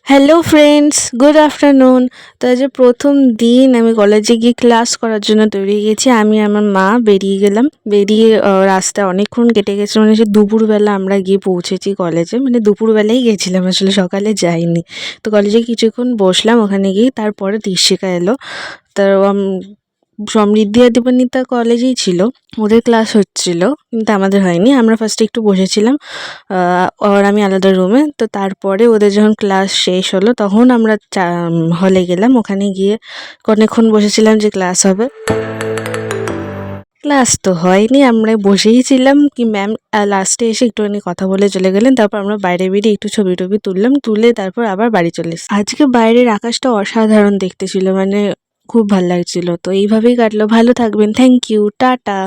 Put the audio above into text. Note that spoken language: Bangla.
Hello friends, good afternoon. তো আজ প্রথম দিন আমি কলেজে গিয়ে ক্লাস করার জন্য তৈরি হয়ে গেছি। আমি আমার মা বেরিয়ে গেলাম। বেরিয়ে রাস্তায় অনেকক্ষণ কেটে গেছে, মানে সে দুপুরবেলা আমরা গিয়ে পৌঁছেছি কলেজে। মানে দুপুরবেলাই গেছিলাম, আসলে সকালে যাইনি। তো কলেজে কিছুক্ষণ বসলাম, ওখানে গিয়ে তারপরে দীর্শিকা এলো। তার সমৃদ্ধি আর দীপান্বিতা কলেজেই ছিল, ওদের ক্লাস হচ্ছিল কিন্তু আমাদের হয়নি। আমরা ফার্স্টে একটু বসেছিলাম আর আমি আলাদা রুমে। তো তারপরে ওদের যখন ক্লাস শেষ হলো তখন আমরা হলে গেলাম। ওখানে গিয়ে অনেকক্ষণ বসেছিলাম যে ক্লাস হবে। ক্লাস তো হয়নি, আমরা বসেই ছিলাম কি ম্যাম লাস্টে এসে একটুখানি কথা বলে চলে গেলেন। তারপর আমরা বাইরে বেরিয়ে একটু ছবি টবি তুললাম, তুলে তারপর আবার বাড়ি চলে এসেছি। আজকে বাইরের আকাশটা অসাধারণ দেখতে ছিল, মানে খুব ভালো লাগছিল। তো এইভাবেই কাটলো। ভালো থাকবেন, থ্যাংক ইউ, টাটা।